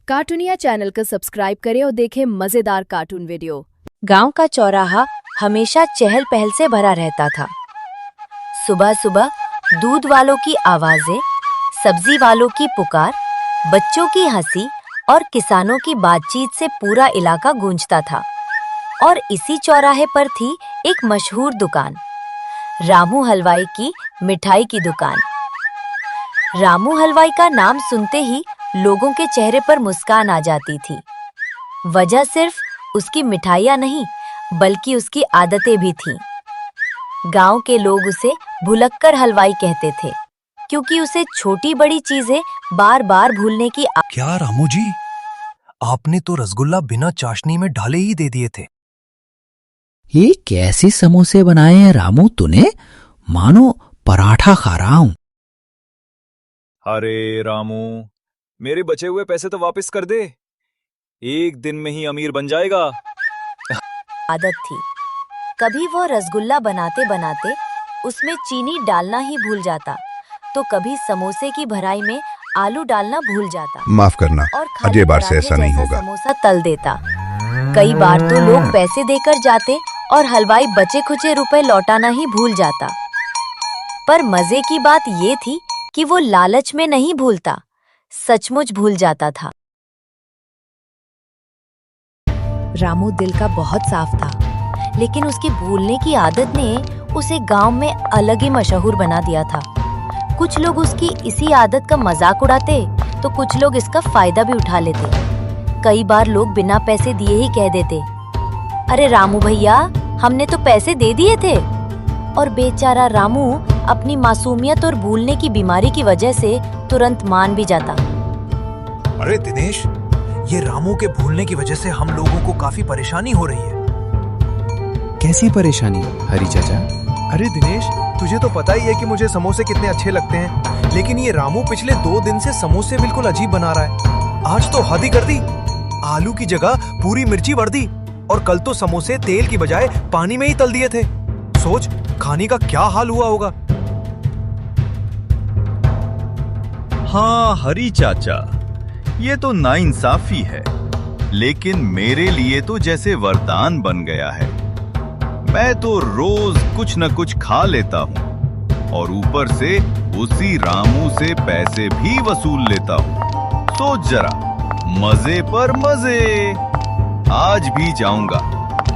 कार्टूनिया channel को subscribe करें और देखें मजेदार कार्टून वीडियो। गांव का चौराहा हमेशा चहल पहल से भरा रहता था। सुबह सुबह दूध वालों की आवाजें, सब्जी वालों की पुकार, बच्चों की हंसी और किसानों की बातचीत से पूरा इलाका गूंजता था। और इसी चौराहे पर थी एक मशहूर दुकान, रामू हलवाई की मिठाई की दुकान। रामू हलवाई का नाम सुनते ही लोगों के चेहरे पर मुस्कान आ जाती थी। वजह सिर्फ उसकी मिठाइयाँ नहीं, बल्कि उसकी आदतें भी थीं। गांव के लोग उसे भुलक्कर हलवाई कहते थे, क्योंकि उसे छोटी बड़ी चीजें बार बार भूलने की क्या रामू जी, आपने तो रसगुल्ला बिना चाशनी में डाले ही दे दिए थे। ये कैसे समोसे बनाए हैं रामू तूने? मानो पराठा खा रहा हूं। अरे रामू, मेरे बचे हुए पैसे तो वापस कर दे, एक दिन में ही अमीर बन जाएगा। आदत थी। कभी वो रसगुल्ला बनाते बनाते उसमें चीनी डालना ही भूल जाता, तो कभी समोसे की भराई में आलू डालना भूल जाता। माफ करना, और अगली बार से ऐसा नहीं होगा। समोसा तल देता। कई बार तो लोग पैसे देकर जाते और हलवाई बचे खुचे रुपए लौटाना ही भूल जाता। पर मजे की बात ये थी कि वो लालच में नहीं भूलता, सचमुच भूल जाता था। रामू दिल का बहुत साफ था, लेकिन उसकी भूलने की आदत ने उसे गांव में अलग ही मशहूर बना दिया था। कुछ लोग उसकी इसी आदत का मजाक उड़ाते, तो कुछ लोग इसका फायदा भी उठा लेते। कई बार लोग बिना पैसे दिए ही कह देते, अरे रामू भैया, हमने तो पैसे दे दिए थे। और बेचारा रामू अपनी मासूमियत और भूलने की बीमारी की वजह से तुरंत मान भी जाता। अरे दिनेश, ये रामू के भूलने की वजह से हम लोगों को काफी परेशानी हो रही है। कैसी परेशानी हरी चाचा? अरे दिनेश, तुझे तो पता ही है कि मुझे समोसे कितने अच्छे लगते हैं, लेकिन ये रामू पिछले 2 दिन से समोसे बिल्कुल अजीब बना रहा है। आज तो हद ही कर दी, आलू की जगह पूरी मिर्ची भर दी, और कल तो समोसे तेल की बजाय पानी में ही तल दिए थे। सोच, खाने का क्या हाल हुआ होगा। हाँ हरी चाचा, ये तो नाइंसाफी है, लेकिन मेरे लिए तो जैसे वरदान बन गया है। मैं तो रोज कुछ न कुछ खा लेता हूँ और ऊपर से उसी रामू से पैसे भी वसूल लेता हूँ। सोच जरा, मजे पर मजे। आज भी जाऊंगा,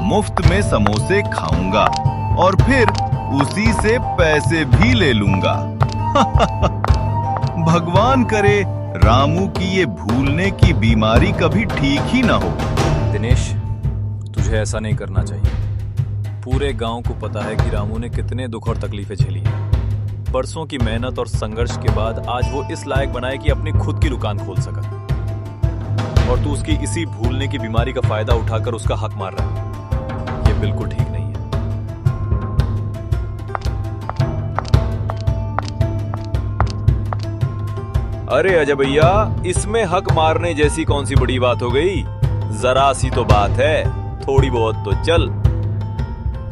मुफ्त में समोसे खाऊंगा और फिर उसी से पैसे भी ले लूंगा। भगवान करे रामू की ये भूलने की बीमारी कभी ठीक ही ना हो। दिनेश, तुझे ऐसा नहीं करना चाहिए। पूरे गांव को पता है कि रामू ने कितने दुख और तकलीफें झेली हैं। बरसों की मेहनत और संघर्ष के बाद आज वो इस लायक बना है कि अपनी खुद की दुकान खोल सका, और तू उसकी इसी भूलने की बीमारी का फायदा उठाकर उसका हक मार रहा है। ये बिल्कुल ठीक नहीं है। अरे अजय भैया, इसमें हक मारने जैसी कौन सी बड़ी बात हो गई? जरा सी तो बात है, थोड़ी बहुत तो चल।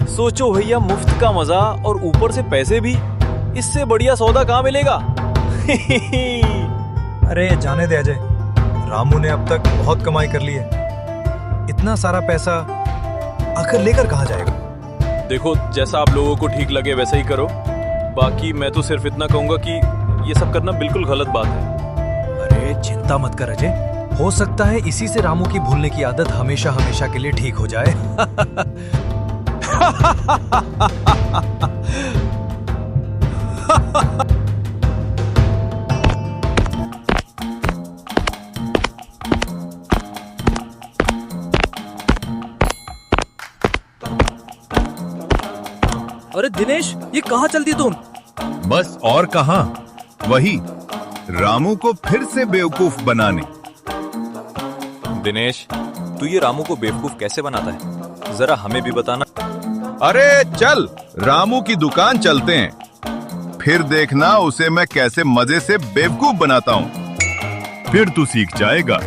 सोचो भैया, मुफ्त का मजा और ऊपर से पैसे भी, इससे बढ़िया सौदा कहाँ मिलेगा? अरे जाने दे अजय, रामू ने अब तक बहुत कमाई कर ली है। इतना सारा पैसा आखिर लेकर कहाँ जाएगा? देखो, जैसा आप लोगों को ठीक लगे वैसा ही करो। बाकी मैं तो सिर्फ इतना कहूंगा कि ये सब करना बिल्कुल गलत बात है। अरे चिंता मत कर अजय, हो सकता है इसी से रामू की भूलने की आदत हमेशा हमेशा के लिए ठीक हो जाए। अरे दिनेश, ये कहाँ चलती तुम? बस और कहां, वही रामू को फिर से बेवकूफ बनाने। दिनेश, तू ये रामू को बेवकूफ कैसे बनाता है? जरा हमें भी बताना। अरे चल, रामू की दुकान चलते हैं, फिर देखना उसे मैं कैसे मजे से बेवकूफ बनाता हूँ। फिर तू सीख जाएगा।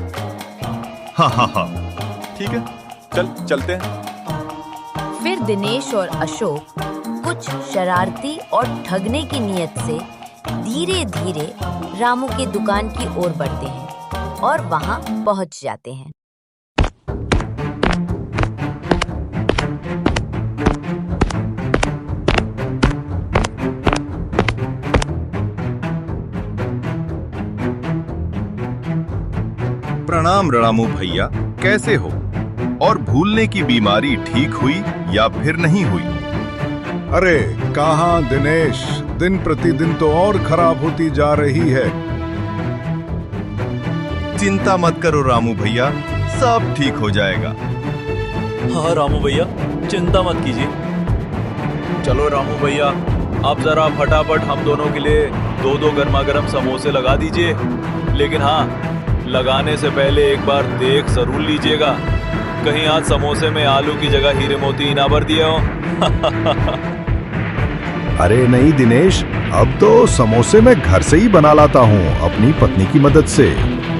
हाँ हाँ हाँ, ठीक है, चलते हैं। फिर दिनेश और अशोक कुछ शरारती और ठगने की नीयत से धीरे धीरे रामू की दुकान की ओर बढ़ते हैं। और वहां पहुंच जाते हैं। प्रणाम रामू भैया, कैसे हो? और भूलने की बीमारी ठीक हुई या फिर नहीं हुई? अरे कहाँ दिनेश, दिन प्रतिदिन तो और खराब होती जा रही है। चिंता मत करो रामू भैया, सब ठीक हो जाएगा। हाँ रामू भैया, चिंता मत कीजिए। चलो रामू भैया, आप जरा फटाफट हम दोनों के लिए 2-2 गर्मा गर्म समोसे लगा दीजिए। लेकिन हाँ, लगाने से पहले एक बार देख जरूर लीजिएगा, कहीं आज समोसे में आलू की जगह हीरे मोती ना भर दिए हो। अरे नहीं दिनेश, अब तो समोसे मैं घर से ही बना लाता हूँ अपनी पत्नी की मदद से।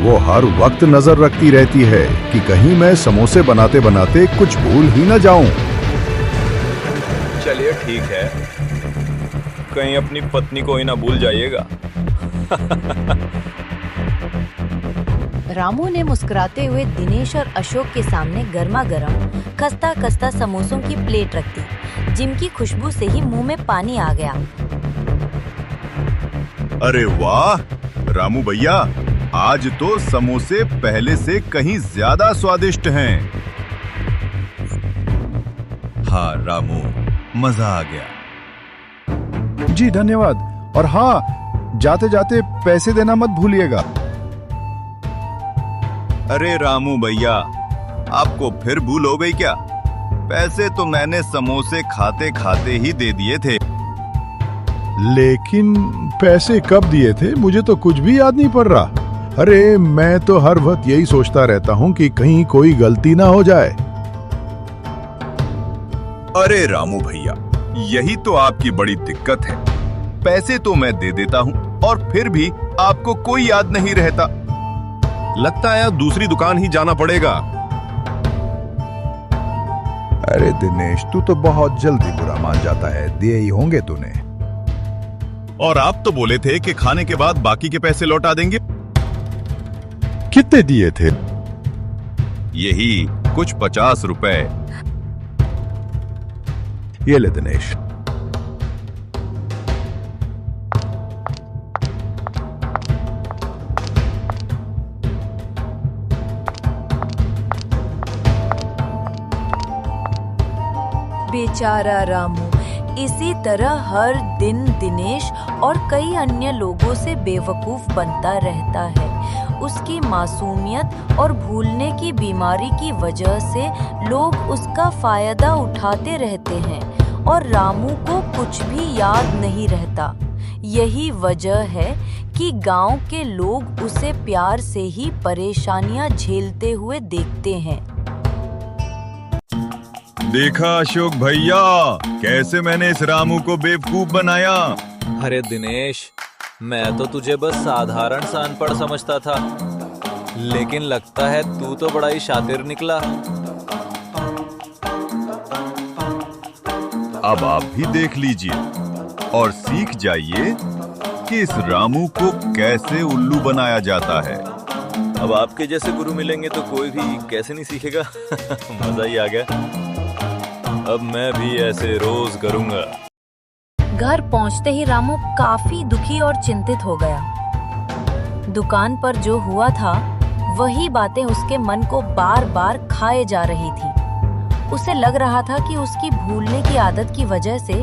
वो हर वक्त नजर रखती रहती है कि कहीं मैं समोसे बनाते बनाते कुछ भूल ही न जाऊं। चलिए ठीक है, कहीं अपनी पत्नी को ही ना भूल जाइएगा। रामू ने मुस्कुराते हुए दिनेश और अशोक के सामने गर्मा गर्म खस्ता खस्ता समोसों की प्लेट रख दी, जिनकी खुशबू से ही मुंह में पानी आ गया। अरे वाह रामू भैया, आज तो समोसे पहले से कहीं ज्यादा स्वादिष्ट हैं। हाँ रामू, मजा आ गया। जी धन्यवाद। और हाँ, जाते जाते पैसे देना मत भूलिएगा। अरे रामू भैया, आपको फिर भूल हो गई क्या? पैसे तो मैंने समोसे खाते खाते ही दे दिए थे। लेकिन पैसे कब दिए थे, मुझे तो कुछ भी याद नहीं पड़ रहा। अरे मैं तो हर वक्त यही सोचता रहता हूँ कि कहीं कोई गलती ना हो जाए। अरे रामू भैया, यही तो आपकी बड़ी दिक्कत है। पैसे तो मैं दे देता हूँ और फिर भी आपको कोई याद नहीं रहता। लगता है दूसरी दुकान ही जाना पड़ेगा। अरे दिनेश, तू तो बहुत जल्दी बुरा मान जाता है। दिए ही होंगे तूने। और आप तो बोले थे कि खाने के बाद बाकी के पैसे लौटा देंगे। कितने दिए थे? यही कुछ 50 रुपए। ये ले दिनेश। बेचारा रामू इसी तरह हर दिन दिनेश और कई अन्य लोगों से बेवकूफ बनता रहता है। उसकी मासूमियत और भूलने की बीमारी की वजह से लोग उसका फायदा उठाते रहते हैं और रामू को कुछ भी याद नहीं रहता। यही वजह है कि गांव के लोग उसे प्यार से ही परेशानियां झेलते हुए देखते हैं। देखा अशोक भैया, कैसे मैंने इस रामू को बेवकूफ बनाया। अरे दिनेश, मैं तो तुझे बस साधारण सा अनपढ़ समझता था, लेकिन लगता है तू तो बड़ा ही शातिर निकला। अब आप भी देख लीजिए और सीख जाइए कि इस रामू को कैसे उल्लू बनाया जाता है। अब आपके जैसे गुरु मिलेंगे तो कोई भी कैसे नहीं सीखेगा। मजा ही आ गया। अब मैं भी ऐसे रोज करूंगा। घर पहुंचते ही रामू काफी दुखी और चिंतित हो गया। दुकान पर जो हुआ था वही बातें उसके मन को बार बार खाए जा रही थी। उसे लग रहा था कि उसकी भूलने की आदत की वजह से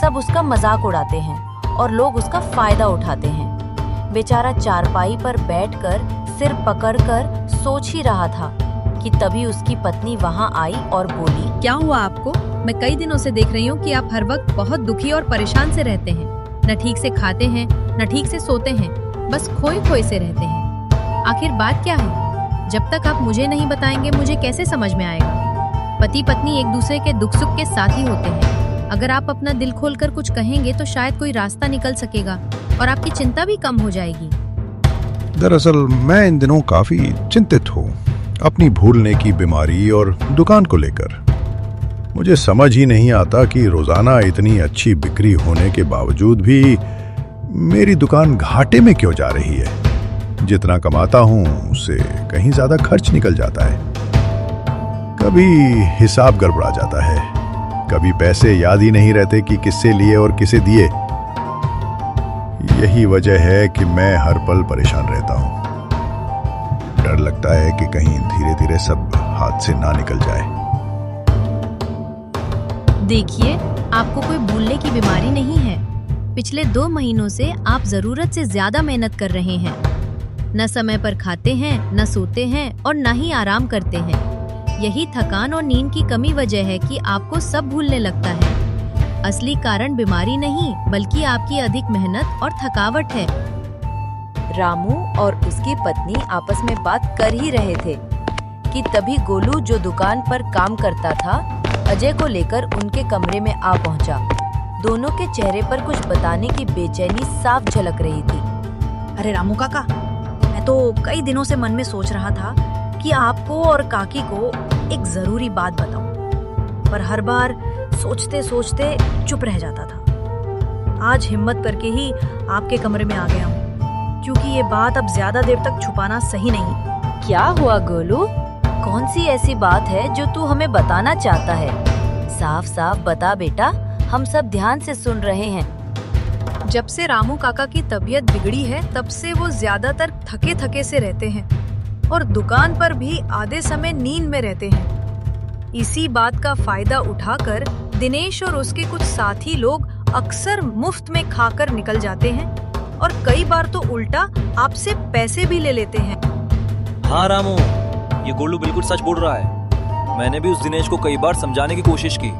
सब उसका मजाक उड़ाते हैं और लोग उसका फायदा उठाते हैं। बेचारा चारपाई पर बैठकर सिर पकड़कर सोच ही रहा था कि तभी उसकी पत्नी वहां आई और बोली, क्या हुआ आपको? मैं कई दिनों से देख रही हूँ कि आप हर वक्त बहुत दुखी और परेशान से रहते हैं। न ठीक से खाते हैं, न ठीक से सोते हैं, बस खोए खोए से रहते हैं। आखिर बात क्या है? जब तक आप मुझे नहीं बताएंगे मुझे कैसे समझ में आएगा? पति पत्नी एक दूसरे के दुख सुख के साथी होते हैं। अगर आप अपना दिल खोलकर कुछ कहेंगे तो शायद कोई रास्ता निकल सकेगा और आपकी चिंता भी कम हो जाएगी। दरअसल मैं इन दिनों काफी चिंतित हूँ अपनी भूलने की बीमारी और दुकान को लेकर। मुझे समझ ही नहीं आता कि रोजाना इतनी अच्छी बिक्री होने के बावजूद भी मेरी दुकान घाटे में क्यों जा रही है। जितना कमाता हूँ उससे कहीं ज्यादा खर्च निकल जाता है। कभी हिसाब गड़बड़ा जाता है, कभी पैसे याद ही नहीं रहते कि किससे लिए और किसे दिए। यही वजह है कि मैं हर पल परेशान रहता हूँ। डर लगता है कि कहीं धीरे धीरे सब हाथ से ना निकल जाए। देखिए, आपको कोई भूलने की बीमारी नहीं है। पिछले 2 महीनों से आप जरूरत से ज्यादा मेहनत कर रहे हैं। न समय पर खाते हैं, न सोते हैं और न ही आराम करते हैं। यही थकान और नींद की कमी वजह है कि आपको सब भूलने लगता है। असली कारण बीमारी नहीं, बल्कि आपकी अधिक मेहनत और थकावट है। रामू और उसकी पत्नी आपस में बात कर ही रहे थे कि तभी गोलू, जो दुकान पर काम करता था, अजय को लेकर उनके कमरे में आ पहुंचा। दोनों के चेहरे पर कुछ बताने की बेचैनी साफ झलक रही थी। अरे रामू काका, मैं तो कई दिनों से मन में सोच रहा था कि आपको और काकी को एक जरूरी बात बताऊं, पर हर बार सोचते सोचते चुप रह जाता था। आज हिम्मत करके ही आपके कमरे में आ गया हूँ, क्योंकि ये बात अब ज्यादा देर तक छुपाना सही नहीं। क्या हुआ गोलू? कौन सी ऐसी बात है जो तू हमें बताना चाहता है? साफ साफ बता बेटा, हम सब ध्यान से सुन रहे हैं। जब से रामू काका की तबीयत बिगड़ी है, तब से वो ज्यादातर थके थके से रहते हैं और दुकान पर भी आधे समय नींद में रहते हैं। इसी बात का फायदा उठाकर दिनेश और उसके कुछ साथी लोग अक्सर मुफ्त में खाकर निकल जाते हैं और कई बार तो उल्टा आपसे पैसे भी ले लेते हैं। हाँ रामू, ये गोलू बिल्कुल सच बोल रहा है। मैंने भी उस दिनेश को कई बार समझाने की कोशिश की,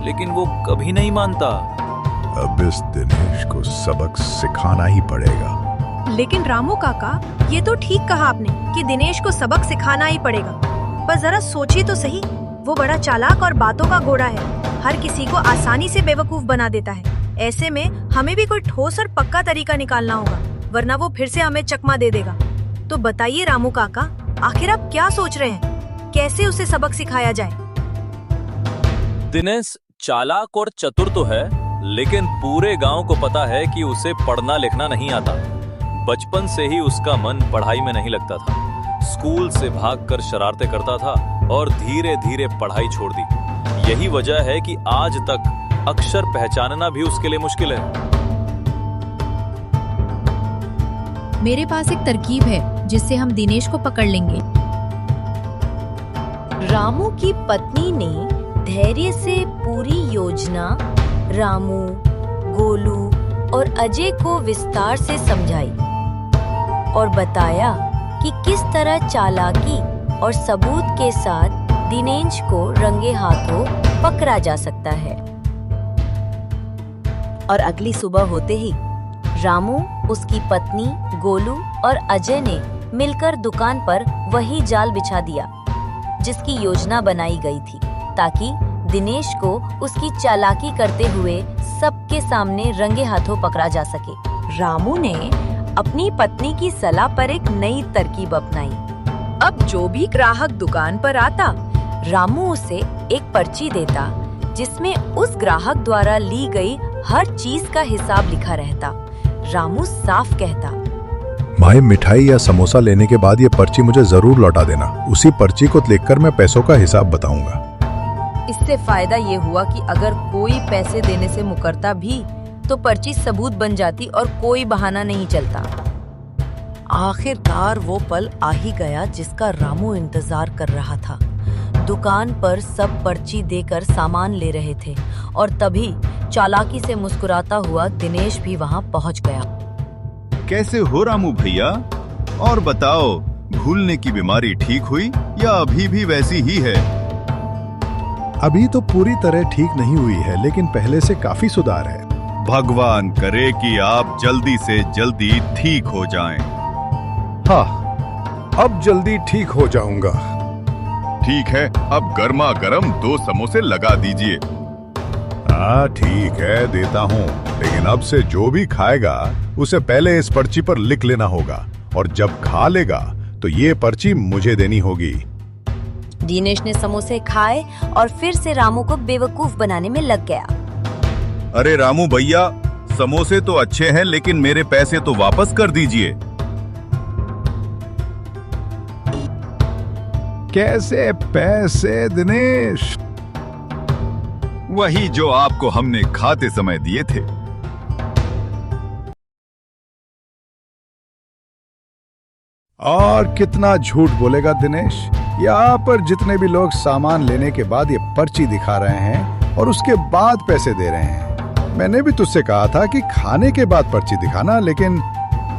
लेकिन वो कभी नहीं मानता। अब इस दिनेश को सबक सिखाना ही पड़ेगा। लेकिन रामू काका, ये तो ठीक कहा आपने कि दिनेश को सबक सिखाना ही पड़ेगा, पर जरा सोचिए तो सही, वो बड़ा चालाक और बातों का घोड़ा है। हर किसी को आसानी से बेवकूफ बना देता है। ऐसे में हमें भी कोई ठोस और पक्का तरीका निकालना होगा, वरना वो फिर से हमें चकमा दे देगा। तो बताइए रामू काका, आखिर आप क्या सोच रहे हैं? कैसे उसे सबक सिखाया जाए? दिनेश चालाक और चतुर तो है, लेकिन पूरे गांव को पता है कि उसे पढ़ना लिखना नहीं आता। बचपन से ही उसका मन पढ़ाई में नहीं लगता था। स्कूल से भागकर शरारतें करता था और धीरे धीरे पढ़ाई छोड़ दी। यही वजह है कि आज तक अक्षर पहचानना भी उसके लिए मुश्किल है। मेरे पास एक तरकीब है जिससे हम दिनेश को पकड़ लेंगे। रामू की पत्नी ने धैर्य से पूरी योजना रामू, गोलू और अजय को विस्तार से समझाई और बताया कि किस तरह चालाकी और सबूत के साथ दिनेश को रंगे हाथों पकड़ा जा सकता है। और अगली सुबह होते ही रामू, उसकी पत्नी, गोलू और अजय ने मिलकर दुकान पर वही जाल बिछा दिया जिसकी योजना बनाई गई थी, ताकि दिनेश को उसकी चालाकी करते हुए सबके सामने रंगे हाथों पकड़ा जा सके। रामू ने अपनी पत्नी की सलाह पर एक नई तरकीब अपनाई। अब जो भी ग्राहक दुकान पर आता, रामू उसे एक पर्ची देता जिसमें उस ग्राहक द्वारा ली गई हर चीज का हिसाब लिखा रहता। रामू साफ कहता, माए, मिठाई या समोसा लेने के बाद ये पर्ची मुझे जरूर लौटा देना। उसी पर्ची को देखकर मैं पैसों का हिसाब बताऊंगा। इससे फायदा ये हुआ कि अगर कोई पैसे देने से मुकरता भी तो पर्ची सबूत बन जाती और कोई बहाना नहीं चलता। आखिरकार वो पल आ ही गया जिसका रामू इंतजार कर रहा था। दुकान पर सब पर्ची देकर सामान ले रहे थे और तभी चालाकी से मुस्कुराता हुआ दिनेश भी वहां पहुंच गया। कैसे हो रामू भैया? और बताओ, भूलने की बीमारी ठीक हुई या अभी भी वैसी ही है? अभी तो पूरी तरह ठीक नहीं हुई है, लेकिन पहले से काफी सुधार है। भगवान करे कि आप जल्दी से जल्दी ठीक हो जाएं। हाँ, अब जल्दी ठीक हो जाऊंगा। ठीक है, अब गर्मा गर्म 2 समोसे लगा दीजिए। हाँ ठीक है, देता हूँ, लेकिन अब से जो भी खाएगा उसे पहले इस पर्ची पर लिख लेना होगा और जब खा लेगा तो ये पर्ची मुझे देनी होगी। दिनेश ने समोसे खाए और फिर से रामू को बेवकूफ बनाने में लग गया। अरे रामू भैया, समोसे तो अच्छे हैं, लेकिन मेरे पैसे तो वापस कर दीजिए। कैसे पैसे दिनेश? वही जो आपको हमने खाते समय दिए थे। और कितना झूठ बोलेगा दिनेश? यहाँ पर जितने भी लोग सामान लेने के बाद ये पर्ची दिखा रहे हैं और उसके बाद पैसे दे रहे हैं। मैंने भी तुझसे कहा था कि खाने के बाद पर्ची दिखाना, लेकिन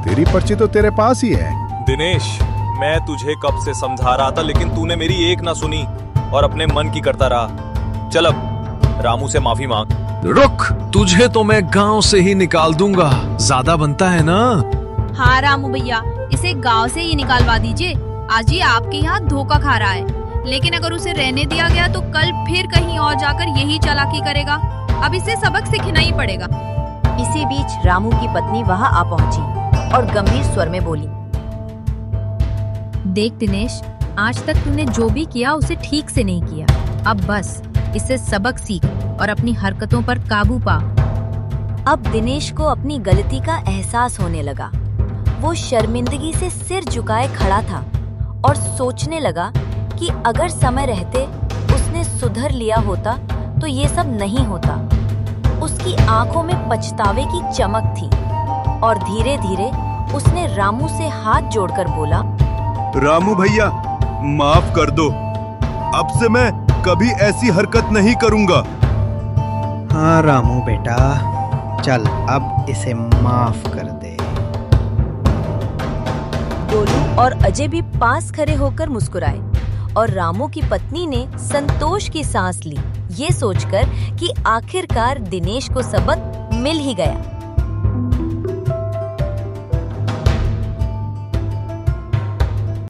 तेरी पर्ची तो तेरे पास ही है। दिनेश, मैं तुझे कब से समझा रहा था, लेकिन तूने मेरी एक ना सुनी और अपने मन की करता रहा। चल अब रामू से माफी मांग। रुक, तुझे तो मैं गांव से ही निकाल दूंगा, ज्यादा बनता है ना। हाँ रामू भैया, इसे गांव से ही निकालवा दीजिए। आज ये आपके यहाँ धोखा खा रहा है, लेकिन अगर उसे रहने दिया गया तो कल फिर कहीं और जाकर यही चालाकी करेगा। अब इसे सबक सीखना ही पड़ेगा। इसी बीच रामू की पत्नी वहां आ पहुंची और गंभीर स्वर में बोली, देख दिनेश, आज तक तूने जो भी किया उसे ठीक से नहीं किया। अब बस इससे सबक सीख और अपनी हरकतों पर काबू पा। अब दिनेश को अपनी गलती का एहसास होने लगा। वो शर्मिंदगी से सिर झुकाए खड़ा था और सोचने लगा कि अगर समय रहते उसने सुधर लिया होता तो ये सब नहीं होता। उसकी आंखों में पछतावे की चमक थी और धीरे धीरे उसने रामू से हाथ जोड़कर बोला, रामू भैया, माफ कर दो। अब से मैं कभी ऐसी हरकत नहीं करूंगा। हाँ रामू बेटा, चल अब इसे माफ कर दे। गोलू और अजय भी पास खड़े होकर मुस्कुराए और रामू की पत्नी ने संतोष की सांस ली, ये सोचकर कि आखिरकार दिनेश को सबक मिल ही गया।